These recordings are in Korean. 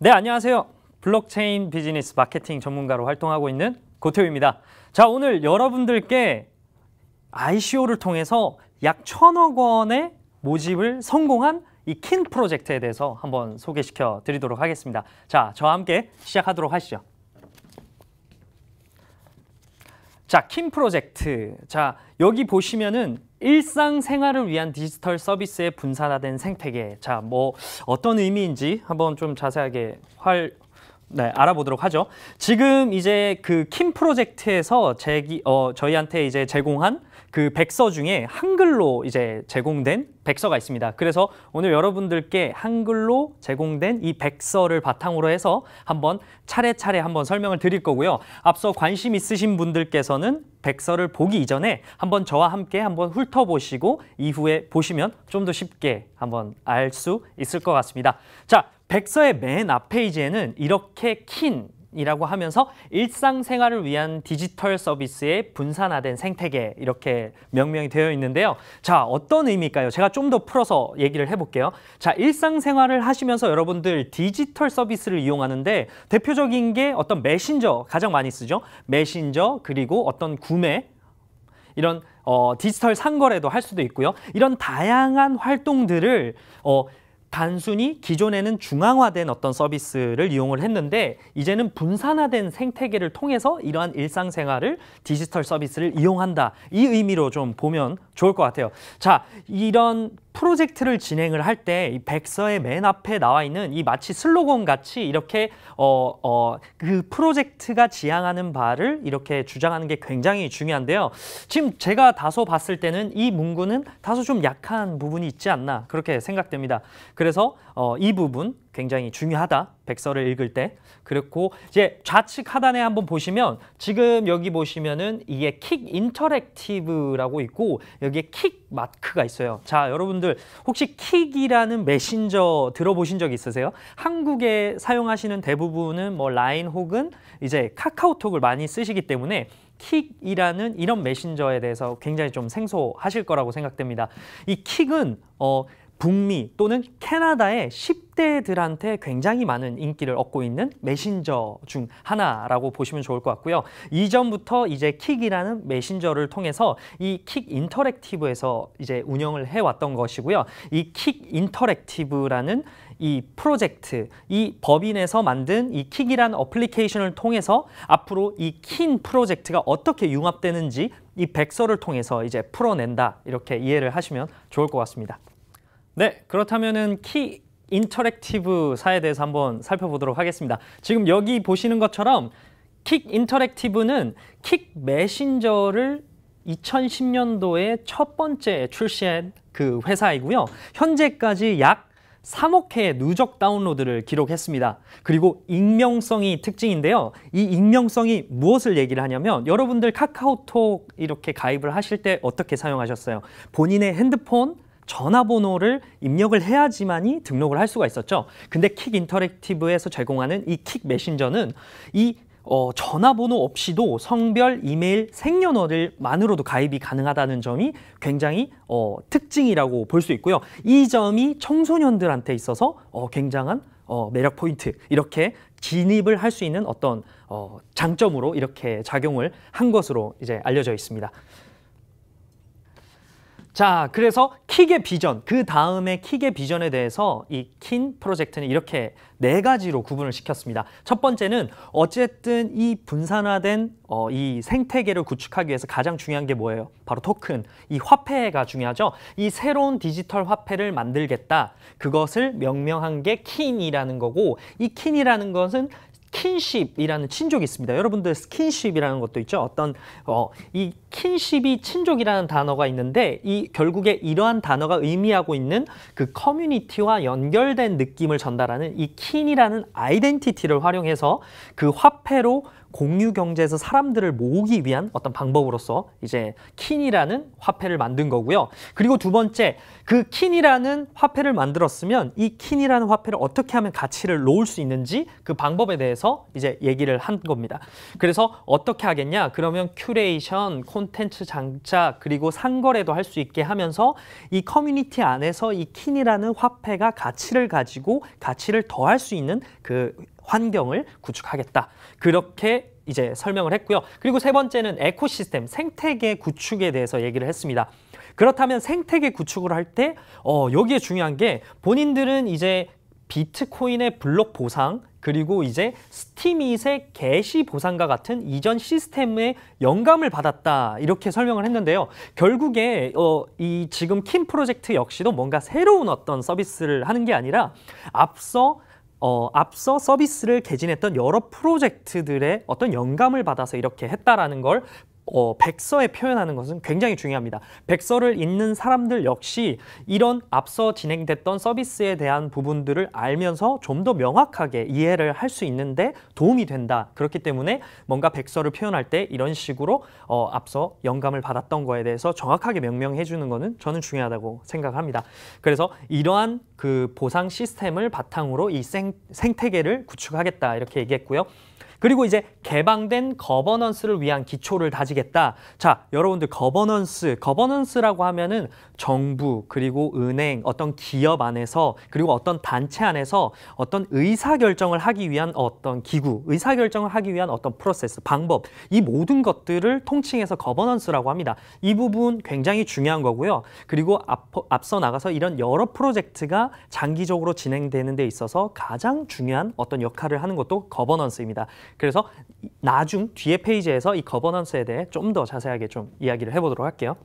네, 안녕하세요. 블록체인 비즈니스 마케팅 전문가로 활동하고 있는 고태우입니다. 자, 오늘 여러분들께 ICO를 통해서 약 1,000억 원의 모집을 성공한 이 킨 프로젝트에 대해서 한번 소개시켜 드리도록 하겠습니다. 자, 저와 함께 시작하도록 하시죠. 자, 킨 프로젝트. 자, 여기 보시면은 일상생활을 위한 디지털 서비스의 분산화된 생태계. 자, 뭐 어떤 의미인지 한번 좀 자세하게 알아보도록 하죠. 지금 이제 그 킨 프로젝트에서 저희한테 이제 제공한 그 백서 중에 한글로 이제 제공된 백서가 있습니다. 그래서 오늘 여러분들께 한글로 제공된 이 백서를 바탕으로 해서 한번 차례차례 한번 설명을 드릴 거고요. 앞서 관심 있으신 분들께서는 백서를 보기 이전에 한번 저와 함께 한번 훑어보시고 이후에 보시면 좀 더 쉽게 한번 알 수 있을 것 같습니다. 자, 백서의 맨 앞 페이지에는 이렇게 킨이라고 하면서 일상생활을 위한 디지털 서비스의 분산화된 생태계 이렇게 명명이 되어 있는데요. 자, 어떤 의미일까요? 제가 좀 더 풀어서 얘기를 해볼게요. 자, 일상생활을 하시면서 여러분들 디지털 서비스를 이용하는데 대표적인 게 어떤 메신저 가장 많이 쓰죠. 메신저 그리고 어떤 구매 이런 디지털 상거래도 할 수도 있고요. 이런 다양한 활동들을 단순히 기존에는 중앙화된 어떤 서비스를 이용을 했는데 이제는 분산화된 생태계를 통해서 이러한 일상생활을 디지털 서비스를 이용한다. 이 의미로 좀 보면 좋을 것 같아요. 자, 이런 프로젝트를 진행을 할 때 이 백서의 맨 앞에 나와 있는 이 마치 슬로건 같이 이렇게 그 프로젝트가 지향하는 바를 이렇게 주장하는 게 굉장히 중요한데요. 지금 제가 다소 봤을 때는 이 문구는 다소 좀 약한 부분이 있지 않나 그렇게 생각됩니다. 그래서 이 부분 굉장히 중요하다. 백서를 읽을 때. 그리고 이제 좌측 하단에 한번 보시면 지금 여기 보시면은 이게 킥 인터랙티브라고 있고 여기에 킥 마크가 있어요. 자, 여러분들 혹시 킥이라는 메신저 들어보신 적 있으세요? 한국에 사용하시는 대부분은 뭐 라인 혹은 이제 카카오톡을 많이 쓰시기 때문에 킥이라는 이런 메신저에 대해서 굉장히 좀 생소하실 거라고 생각됩니다. 이 킥은 북미 또는 캐나다의 10대들한테 굉장히 많은 인기를 얻고 있는 메신저 중 하나라고 보시면 좋을 것 같고요. 이전부터 이제 킥이라는 메신저를 통해서 이 킥 인터랙티브에서 이제 운영을 해왔던 것이고요. 이 킥 인터랙티브라는 이 프로젝트, 이 법인에서 만든 이 킥이라는 어플리케이션을 통해서 앞으로 이 킨 프로젝트가 어떻게 융합되는지 이 백서를 통해서 이제 풀어낸다. 이렇게 이해를 하시면 좋을 것 같습니다. 네, 그렇다면은 킥 인터랙티브사에 대해서 한번 살펴보도록 하겠습니다. 지금 여기 보시는 것처럼 킥 인터랙티브는 킥 메신저를 2010년도에 첫 번째 출시한 그 회사이고요. 현재까지 약 3억 회의 누적 다운로드를 기록했습니다. 그리고 익명성이 특징인데요. 이 익명성이 무엇을 얘기를 하냐면 여러분들 카카오톡 이렇게 가입을 하실 때 어떻게 사용하셨어요? 본인의 핸드폰 전화번호를 입력을 해야지만이 등록을 할 수가 있었죠. 근데 킥 인터랙티브에서 제공하는 이 킥 메신저는 이 전화번호 없이도 성별, 이메일, 생년월일만으로도 가입이 가능하다는 점이 굉장히 특징이라고 볼 수 있고요. 이 점이 청소년들한테 있어서 굉장한 매력 포인트, 이렇게 진입을 할 수 있는 어떤 장점으로 이렇게 작용을 한 것으로 이제 알려져 있습니다. 자, 그래서 킥의 비전, 그 다음에 킥의 비전에 대해서 이 킨 프로젝트는 이렇게 4가지로 구분을 시켰습니다. 첫 번째는 어쨌든 이 분산화된 이 생태계를 구축하기 위해서 가장 중요한 게 뭐예요? 바로 토큰, 이 화폐가 중요하죠. 이 새로운 디지털 화폐를 만들겠다. 그것을 명명한 게 킨이라는 거고, 이 킨이라는 것은 킨십이라는 친족이 있습니다. 여러분들 스킨십이라는 것도 있죠. 어떤 이 킨십이 친족이라는 단어가 있는데 이 결국에 이러한 단어가 의미하고 있는 그 커뮤니티와 연결된 느낌을 전달하는 이 킨이라는 아이덴티티를 활용해서 그 화폐로 공유 경제에서 사람들을 모으기 위한 어떤 방법으로서 이제 킨이라는 화폐를 만든 거고요. 그리고 두 번째, 그 킨이라는 화폐를 만들었으면 이 킨이라는 화폐를 어떻게 하면 가치를 놓을 수 있는지 그 방법에 대해서 이제 얘기를 한 겁니다. 그래서 어떻게 하겠냐? 그러면 큐레이션, 콘텐츠 장착, 그리고 상거래도 할 수 있게 하면서 이 커뮤니티 안에서 이 킨이라는 화폐가 가치를 가지고 가치를 더할 수 있는 그 환경을 구축하겠다. 그렇게 이제 설명을 했고요. 그리고 세 번째는 에코시스템, 생태계 구축에 대해서 얘기를 했습니다. 그렇다면 생태계 구축을 할 때 여기에 중요한 게 본인들은 이제 비트코인의 블록 보상 그리고 이제 스팀잇의 게시 보상과 같은 이전 시스템의 영감을 받았다 이렇게 설명을 했는데요. 결국에 이 지금 킨 프로젝트 역시도 뭔가 새로운 어떤 서비스를 하는 게 아니라 앞서 서비스를 개진했던 여러 프로젝트들의 어떤 영감을 받아서 이렇게 했다라는 걸 백서에 표현하는 것은 굉장히 중요합니다. 백서를 읽는 사람들 역시 이런 앞서 진행됐던 서비스에 대한 부분들을 알면서 좀 더 명확하게 이해를 할 수 있는데 도움이 된다. 그렇기 때문에 뭔가 백서를 표현할 때 이런 식으로 앞서 영감을 받았던 거에 대해서 정확하게 명명해 주는 거는 저는 중요하다고 생각합니다. 그래서 이러한 그 보상 시스템을 바탕으로 이 생태계를 구축하겠다 이렇게 얘기했고요. 그리고 이제 개방된 거버넌스를 위한 기초를 다지겠다. 자, 여러분들 거버넌스라고 하면은 정부 그리고 은행, 어떤 기업 안에서 그리고 어떤 단체 안에서 어떤 의사결정을 하기 위한 어떤 기구, 의사결정을 하기 위한 어떤 프로세스, 방법, 이 모든 것들을 통칭해서 거버넌스라고 합니다. 이 부분 굉장히 중요한 거고요. 그리고 앞서 나가서 이런 여러 프로젝트가 장기적으로 진행되는 데 있어서 가장 중요한 어떤 역할을 하는 것도 거버넌스입니다. 그래서 뒤에 페이지에서 이 거버넌스에 대해 좀 더 자세하게 좀 이야기를 해보도록 할게요.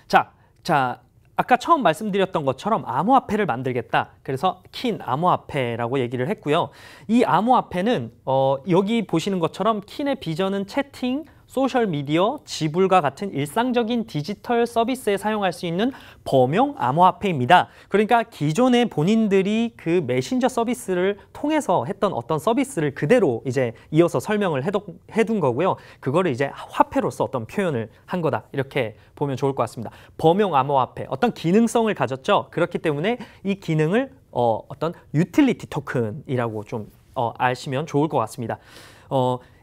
자, 아까 처음 말씀드렸던 것처럼 암호화폐를 만들겠다. 그래서 킨 암호화폐라고 얘기를 했고요. 이 암호화폐는 여기 보시는 것처럼 킨의 비전은 채팅, 소셜미디어, 지불과 같은 일상적인 디지털 서비스에 사용할 수 있는 범용 암호화폐입니다. 그러니까 기존에 본인들이 그 메신저 서비스를 통해서 했던 어떤 서비스를 그대로 이제 이어서 설명을 해둔 거고요. 그거를 이제 화폐로서 어떤 표현을 한 거다. 이렇게 보면 좋을 것 같습니다. 범용 암호화폐, 어떤 기능성을 가졌죠. 그렇기 때문에 이 기능을 어떤 유틸리티 토큰이라고 좀 아시면 좋을 것 같습니다.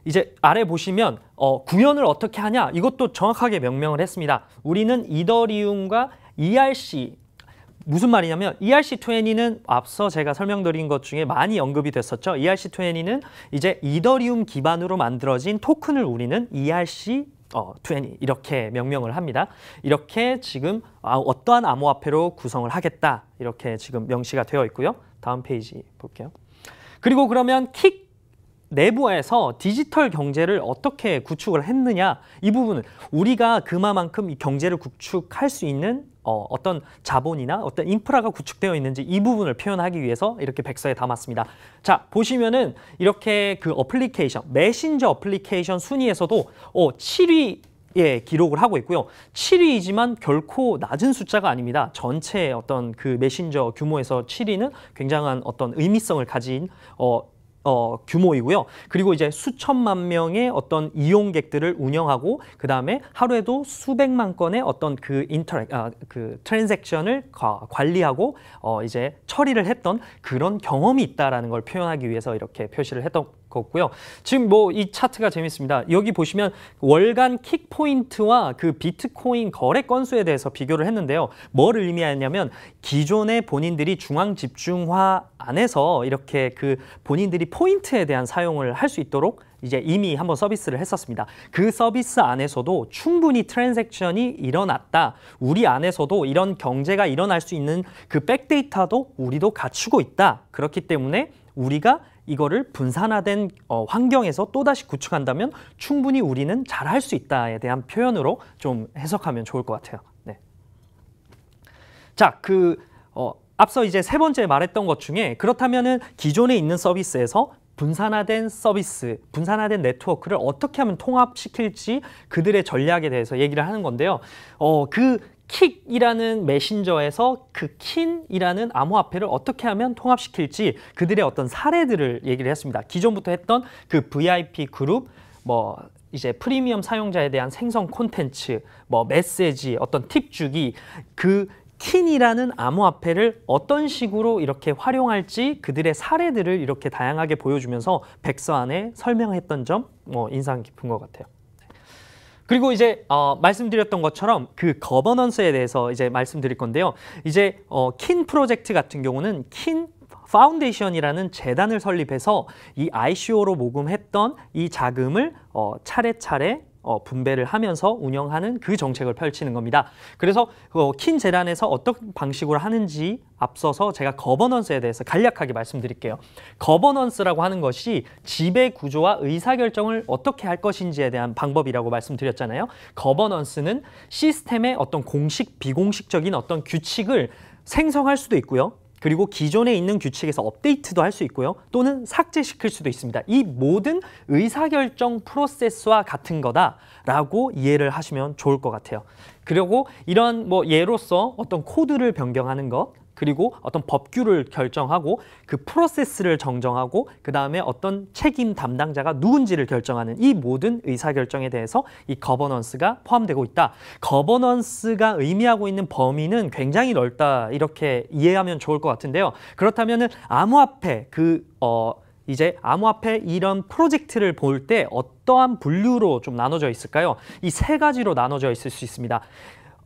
이제 아래 보시면 구현을 어떻게 하냐 이것도 정확하게 명명을 했습니다. 우리는 이더리움과 ERC 무슨 말이냐면 ERC20는 앞서 제가 설명드린 것 중에 많이 언급이 됐었죠. ERC20는 이제 이더리움 기반으로 만들어진 토큰을 우리는 ERC20 이렇게 명명을 합니다. 이렇게 지금 어떠한 암호화폐로 구성을 하겠다 이렇게 지금 명시가 되어 있고요. 다음 페이지 볼게요. 그리고 그러면 킥 내부에서 디지털 경제를 어떻게 구축을 했느냐 이 부분은 우리가 그만큼 이 경제를 구축할 수 있는 어떤 자본이나 어떤 인프라가 구축되어 있는지 이 부분을 표현하기 위해서 이렇게 백서에 담았습니다. 자, 보시면은 이렇게 그 어플리케이션, 메신저 어플리케이션 순위에서도 7위에 기록을 하고 있고요. 7위이지만 결코 낮은 숫자가 아닙니다. 전체 어떤 그 메신저 규모에서 7위는 굉장한 어떤 의미성을 가진 규모이고요. 그리고 이제 수천만 명의 어떤 이용객들을 운영하고 그 다음에 하루에도 수백만 건의 어떤 그 트랜잭션을 관리하고 이제 처리를 했던 그런 경험이 있다라는 걸 표현하기 위해서 이렇게 표시를 했던 거고요. 지금 뭐 이 차트가 재밌습니다. 여기 보시면 월간 킥 포인트와 그 비트코인 거래 건수에 대해서 비교를 했는데요. 뭘 의미하냐면 기존의 본인들이 중앙 집중화 안에서 이렇게 그 본인들이 포인트에 대한 사용을 할 수 있도록 이제 이미 한번 서비스를 했었습니다. 그 서비스 안에서도 충분히 트랜잭션이 일어났다. 우리 안에서도 이런 경제가 일어날 수 있는 그 백데이터도 우리도 갖추고 있다. 그렇기 때문에 우리가 이거를 분산화된 환경에서 또다시 구축한다면 충분히 우리는 잘할 수 있다에 대한 표현으로 좀 해석하면 좋을 것 같아요. 네. 자, 앞서 이제 세 번째 말했던 것 중에 그렇다면은 기존에 있는 서비스에서 분산화된 서비스, 분산화된 네트워크를 어떻게 하면 통합시킬지 그들의 전략에 대해서 얘기를 하는 건데요. 그 킥이라는 메신저에서 그 킨이라는 암호화폐를 어떻게 하면 통합시킬지 그들의 어떤 사례들을 얘기를 했습니다. 기존부터 했던 그 VIP 그룹, 뭐 이제 프리미엄 사용자에 대한 생성 콘텐츠, 뭐 메시지, 어떤 팁 주기, 그 킨이라는 암호화폐를 어떤 식으로 이렇게 활용할지 그들의 사례들을 이렇게 다양하게 보여주면서 백서 안에 설명했던 점 인상 깊은 것 같아요. 그리고 이제 말씀드렸던 것처럼 그 거버넌스에 대해서 이제 말씀드릴 건데요. 이제 킨 프로젝트 같은 경우는 킨 파운데이션이라는 재단을 설립해서 이 ICO로 모금했던 이 자금을 차례차례 분배를 하면서 운영하는 그 정책을 펼치는 겁니다. 그래서 킨 재단에서 어떤 방식으로 하는지 앞서서 제가 거버넌스에 대해서 간략하게 말씀드릴게요. 거버넌스라고 하는 것이 지배 구조와 의사결정을 어떻게 할 것인지에 대한 방법이라고 말씀드렸잖아요. 거버넌스는 시스템의 어떤 공식, 비공식적인 어떤 규칙을 생성할 수도 있고요. 그리고 기존에 있는 규칙에서 업데이트도 할 수 있고요. 또는 삭제시킬 수도 있습니다. 이 모든 의사결정 프로세스와 같은 거다라고 이해를 하시면 좋을 것 같아요. 그리고 이런 예로서 어떤 코드를 변경하는 것, 그리고 어떤 법규를 결정하고 그 프로세스를 정정하고 그 다음에 어떤 책임 담당자가 누군지를 결정하는 이 모든 의사결정에 대해서 이 거버넌스가 포함되고 있다. 거버넌스가 의미하고 있는 범위는 굉장히 넓다 이렇게 이해하면 좋을 것 같은데요. 그렇다면은 암호화폐 이제 암호화폐 이런 프로젝트를 볼 때 어떠한 분류로 좀 나눠져 있을까요? 이 세 가지로 나눠져 있을 수 있습니다.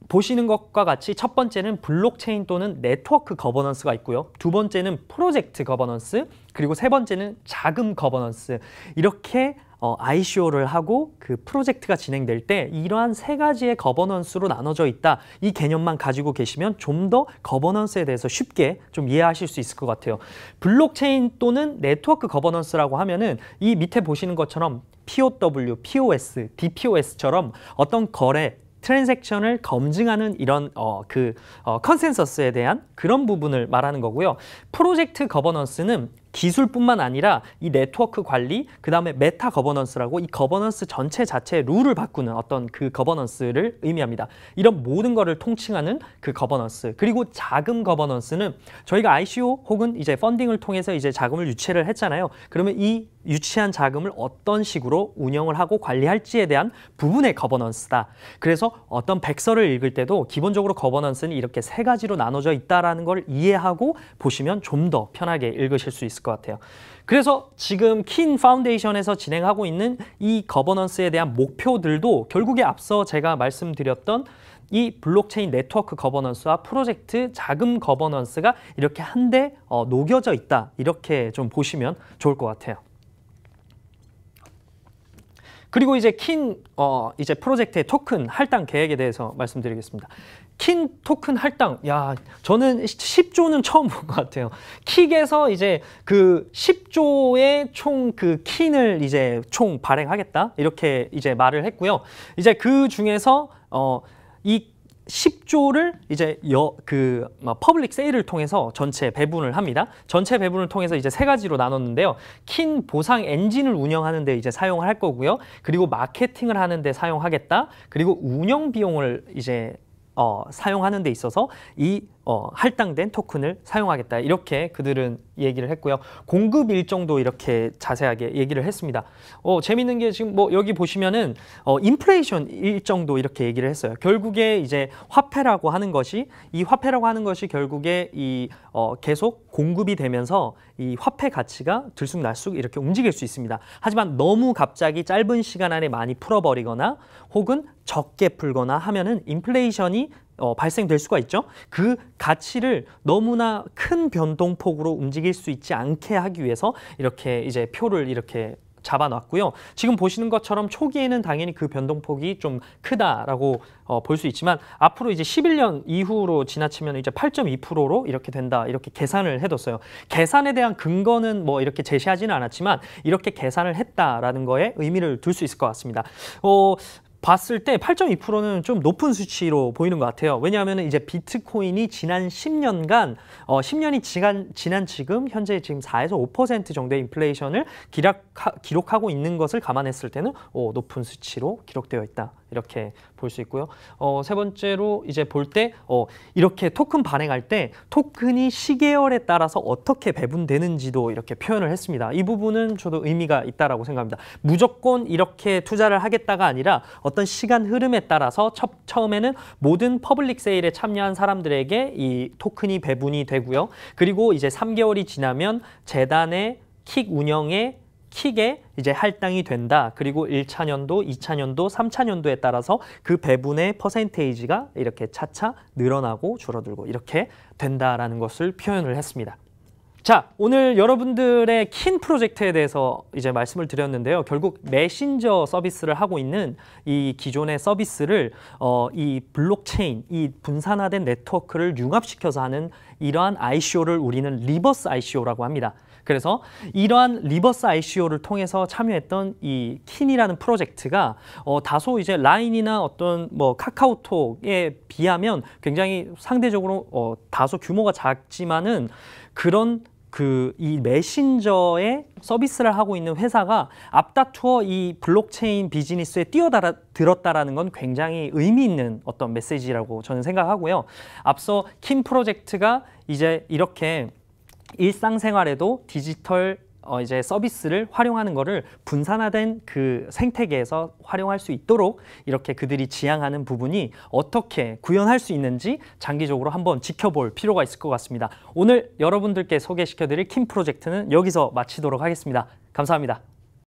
보시는 것과 같이 첫 번째는 블록체인 또는 네트워크 거버넌스가 있고요. 두 번째는 프로젝트 거버넌스, 그리고 세 번째는 자금 거버넌스. 이렇게 ICO를 하고 그 프로젝트가 진행될 때 이러한 세 가지의 거버넌스로 나눠져 있다. 이 개념만 가지고 계시면 좀 더 거버넌스에 대해서 쉽게 좀 이해하실 수 있을 것 같아요. 블록체인 또는 네트워크 거버넌스라고 하면은 이 밑에 보시는 것처럼 POW, POS, DPoS처럼 어떤 거래 트랜잭션을 검증하는 이런 컨센서스에 대한 그런 부분을 말하는 거고요. 프로젝트 거버넌스는 기술뿐만 아니라 이 네트워크 관리, 그 다음에 메타 거버넌스라고 이 거버넌스 전체 자체의 룰을 바꾸는 어떤 그 거버넌스를 의미합니다. 이런 모든 거를 통칭하는 그 거버넌스. 그리고 자금 거버넌스는 저희가 ICO 혹은 이제 펀딩을 통해서 이제 자금을 유치를 했잖아요. 그러면 이 유치한 자금을 어떤 식으로 운영을 하고 관리할지에 대한 부분의 거버넌스다. 그래서 어떤 백서를 읽을 때도 기본적으로 거버넌스는 이렇게 세 가지로 나눠져 있다라는 걸 이해하고 보시면 좀 더 편하게 읽으실 수 있을 것 같아요. 그래서 지금 킨 파운데이션에서 진행하고 있는 이 거버넌스에 대한 목표들도 결국에 앞서 제가 말씀드렸던 이 블록체인 네트워크 거버넌스와 프로젝트 자금 거버넌스가 이렇게 한데 녹여져 있다. 이렇게 좀 보시면 좋을 것 같아요. 그리고 이제 이제 프로젝트의 토큰 할당 계획에 대해서 말씀드리겠습니다. 킨 토큰 할당, 저는 10조는 처음 본 것 같아요. 킥에서 이제 그 10조의 총 그 킨을 이제 총 발행하겠다 이렇게 이제 말을 했고요. 이제 그 중에서 이 10조를 이제 퍼블릭 세일을 통해서 전체 배분을 합니다. 전체 배분을 통해서 이제 세 가지로 나눴는데요. 킨 보상 엔진을 운영하는 데 이제 사용을 할 거고요. 그리고 마케팅을 하는 데 사용하겠다. 그리고 운영 비용을 이제 사용하는 데 있어서 이 할당된 토큰을 사용하겠다. 이렇게 그들은 얘기를 했고요. 공급 일정도 이렇게 자세하게 얘기를 했습니다. 재밌는 게 지금 여기 보시면은 인플레이션 일정도 이렇게 얘기를 했어요. 결국에 이제 화폐라고 하는 것이 결국에 계속 공급이 되면서 이 화폐 가치가 들쑥날쑥 이렇게 움직일 수 있습니다. 하지만 너무 갑자기 짧은 시간 안에 많이 풀어버리거나 혹은 적게 풀거나 하면은 인플레이션이 발생될 수가 있죠. 그 가치를 너무나 큰 변동폭으로 움직일 수 있지 않게 하기 위해서 이렇게 이제 표를 이렇게 잡아놨고요. 지금 보시는 것처럼 초기에는 당연히 그 변동폭이 좀 크다라고 볼 수 있지만 앞으로 이제 11년 이후로 지나치면 이제 8.2%로 이렇게 된다 이렇게 계산을 해뒀어요. 계산에 대한 근거는 이렇게 제시하지는 않았지만 이렇게 계산을 했다라는 거에 의미를 둘 수 있을 것 같습니다. 봤을 때 8.2%는 좀 높은 수치로 보이는 것 같아요. 왜냐하면 이제 비트코인이 지난 10년간 10년이 지난 지금 현재 지금 4에서 5% 정도의 인플레이션을 기록하고 있는 것을 감안했을 때는 높은 수치로 기록되어 있다. 이렇게 볼 수 있고요. 세 번째로 이제 볼 때 이렇게 토큰 발행할 때 토큰이 시계열에 따라서 어떻게 배분되는지도 이렇게 표현을 했습니다. 이 부분은 저도 의미가 있다라고 생각합니다. 무조건 이렇게 투자를 하겠다가 아니라 어떤 시간 흐름에 따라서 처음에는 모든 퍼블릭 세일에 참여한 사람들에게 이 토큰이 배분이 되고요. 그리고 이제 3개월이 지나면 재단의 킥 운영에 킥에 이제 할당이 된다. 그리고 1차년도, 2차년도, 3차년도에 따라서 그 배분의 퍼센테이지가 이렇게 차차 늘어나고 줄어들고 이렇게 된다라는 것을 표현을 했습니다. 자, 오늘 여러분들의 킨 프로젝트에 대해서 이제 말씀을 드렸는데요. 결국 메신저 서비스를 하고 있는 이 기존의 서비스를 이 블록체인, 이 분산화된 네트워크를 융합시켜서 하는 이러한 ICO를 우리는 리버스 ICO라고 합니다. 그래서 이러한 리버스 ICO를 통해서 참여했던 이 킨이라는 프로젝트가 다소 이제 라인이나 어떤 뭐 카카오톡에 비하면 굉장히 상대적으로 다소 규모가 작지만은 그런 이 메신저의 서비스를 하고 있는 회사가 앞다투어 이 블록체인 비즈니스에 뛰어들었다라는 건 굉장히 의미 있는 어떤 메시지라고 저는 생각하고요. 앞서 킨 프로젝트가 이제 이렇게 일상생활에도 디지털 이제 서비스를 활용하는 거를 분산화된 그 생태계에서 활용할 수 있도록 이렇게 그들이 지향하는 부분이 어떻게 구현할 수 있는지 장기적으로 한번 지켜볼 필요가 있을 것 같습니다. 오늘 여러분들께 소개시켜드릴 킨 프로젝트는 여기서 마치도록 하겠습니다. 감사합니다.